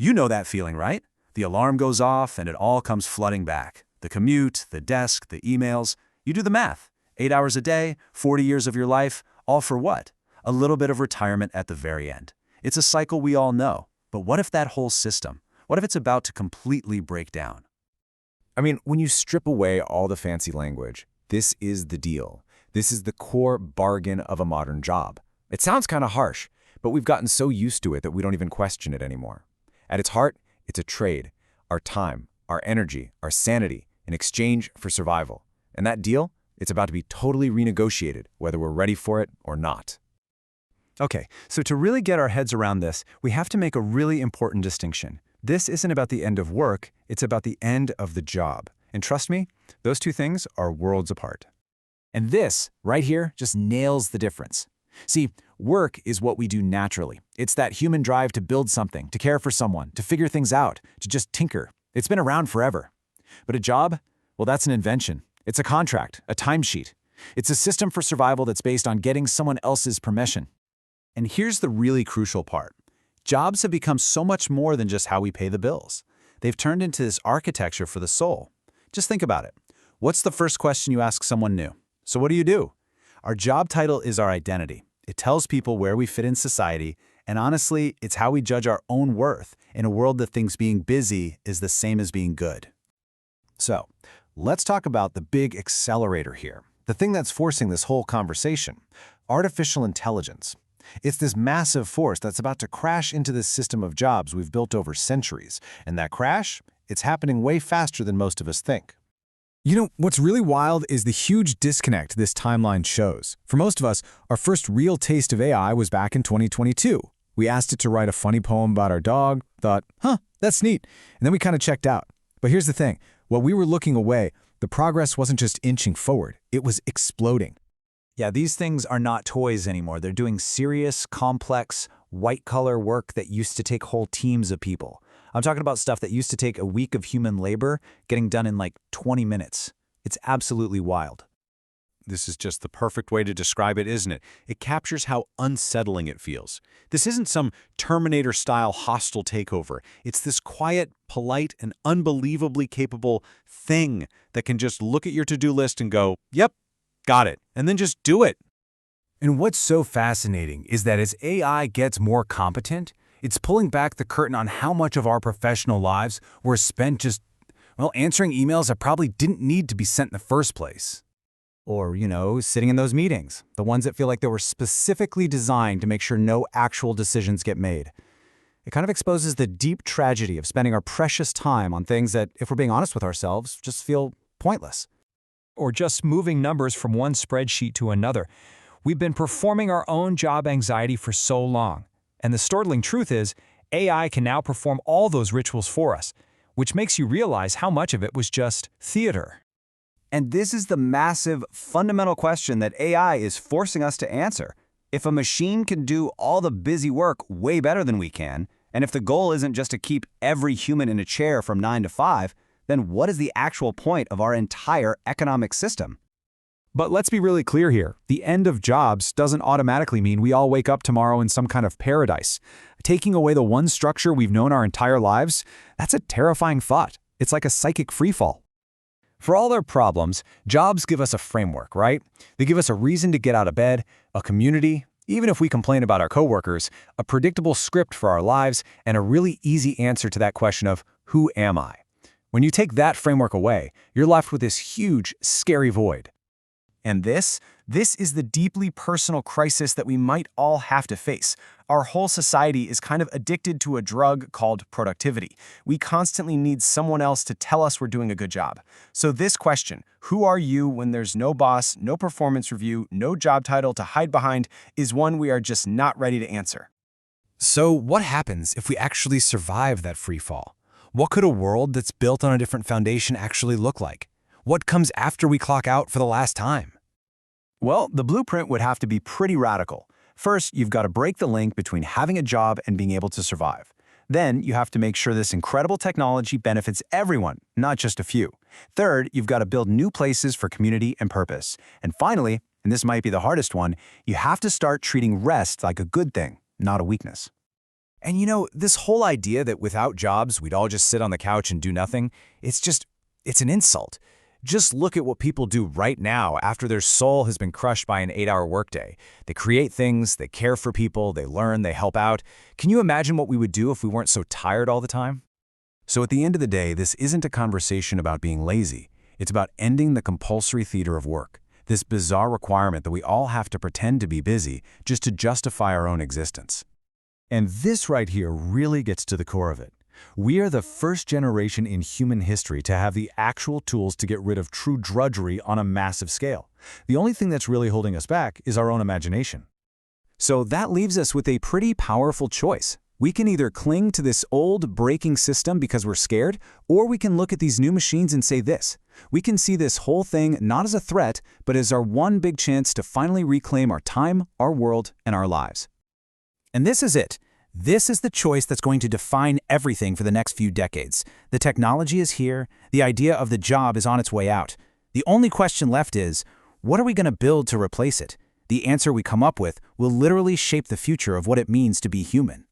You know that feeling, right? The alarm goes off and it all comes flooding back. The commute, the desk, the emails. You do the math. 8 hours a day, 40 years of your life, all for what? A little bit of retirement at the very end. It's a cycle we all know. But what if that whole system, what if it's about to completely break down? I mean, when you strip away all the fancy language, this is the deal. This is the core bargain of a modern job. It sounds kind of harsh, but we've gotten so used to it that we don't even question it anymore. At its heart, it's a trade. Our time, our energy, our sanity, in exchange for survival. And that deal, it's about to be totally renegotiated, whether we're ready for it or not. Okay, so to really get our heads around this, we have to make a really important distinction. This isn't about the end of work, it's about the end of the job. And trust me, those two things are worlds apart. And this, right here, just nails the difference. See, work is what we do naturally. It's that human drive to build something, to care for someone, to figure things out, to just tinker. It's been around forever. But a job? Well, that's an invention. It's a contract, a timesheet. It's a system for survival that's based on getting someone else's permission. And here's the really crucial part. Jobs have become so much more than just how we pay the bills. They've turned into this architecture for the soul. Just think about it. What's the first question you ask someone new? So what do? Our job title is our identity. It tells people where we fit in society, and honestly, it's how we judge our own worth in a world that thinks being busy is the same as being good. So, let's talk about the big accelerator here, the thing that's forcing this whole conversation, artificial intelligence. It's this massive force that's about to crash into this system of jobs we've built over centuries, and that crash, it's happening way faster than most of us think. You know, what's really wild is the huge disconnect this timeline shows. For most of us, our first real taste of AI was back in 2022. We asked it to write a funny poem about our dog, thought, that's neat, and then we kind of checked out. But here's the thing. While we were looking away, the progress wasn't just inching forward, it was exploding. Yeah, these things are not toys anymore. They're doing serious, complex, white-collar work that used to take whole teams of people. I'm talking about stuff that used to take a week of human labor, getting done in like 20 minutes. It's absolutely wild. This is just the perfect way to describe it, isn't it? It captures how unsettling it feels. This isn't some Terminator-style hostile takeover. It's this quiet, polite, and unbelievably capable thing that can just look at your to-do list and go, yep, got it, and then just do it. And what's so fascinating is that as AI gets more competent, it's pulling back the curtain on how much of our professional lives were spent just, answering emails that probably didn't need to be sent in the first place. Or, sitting in those meetings, the ones that feel like they were specifically designed to make sure no actual decisions get made. It kind of exposes the deep tragedy of spending our precious time on things that, if we're being honest with ourselves, just feel pointless. Or just moving numbers from one spreadsheet to another. We've been performing our own job anxiety for so long. And the startling truth is, AI can now perform all those rituals for us, which makes you realize how much of it was just theater. And this is the massive, fundamental question that AI is forcing us to answer. If a machine can do all the busy work way better than we can, and if the goal isn't just to keep every human in a chair from 9 to 5, then what is the actual point of our entire economic system? But let's be really clear here. The end of jobs doesn't automatically mean we all wake up tomorrow in some kind of paradise. Taking away the one structure we've known our entire lives, that's a terrifying thought. It's like a psychic freefall. For all their problems, jobs give us a framework, right? They give us a reason to get out of bed, a community, even if we complain about our coworkers, a predictable script for our lives, and a really easy answer to that question of, who am I? When you take that framework away, you're left with this huge, scary void. And this is the deeply personal crisis that we might all have to face. Our whole society is kind of addicted to a drug called productivity. We constantly need someone else to tell us we're doing a good job. So this question, who are you when there's no boss, no performance review, no job title to hide behind, is one we are just not ready to answer. So what happens if we actually survive that free fall? What could a world that's built on a different foundation actually look like? What comes after we clock out for the last time? Well, the blueprint would have to be pretty radical. First, you've got to break the link between having a job and being able to survive. Then, you have to make sure this incredible technology benefits everyone, not just a few. Third, you've got to build new places for community and purpose. And finally, and this might be the hardest one, you have to start treating rest like a good thing, not a weakness. And this whole idea that without jobs, we'd all just sit on the couch and do nothing, it's an insult. Just look at what people do right now after their soul has been crushed by an 8-hour workday. They create things, they care for people, they learn, they help out. Can you imagine what we would do if we weren't so tired all the time? So at the end of the day, this isn't a conversation about being lazy. It's about ending the compulsory theater of work, this bizarre requirement that we all have to pretend to be busy just to justify our own existence. And this right here really gets to the core of it. We are the first generation in human history to have the actual tools to get rid of true drudgery on a massive scale. The only thing that's really holding us back is our own imagination. So that leaves us with a pretty powerful choice. We can either cling to this old breaking system because we're scared, or we can look at these new machines and say this. We can see this whole thing not as a threat, but as our one big chance to finally reclaim our time, our world, and our lives. And this is it. This is the choice that's going to define everything for the next few decades. The technology is here. The idea of the job is on its way out. The only question left is, what are we going to build to replace it? The answer we come up with will literally shape the future of what it means to be human.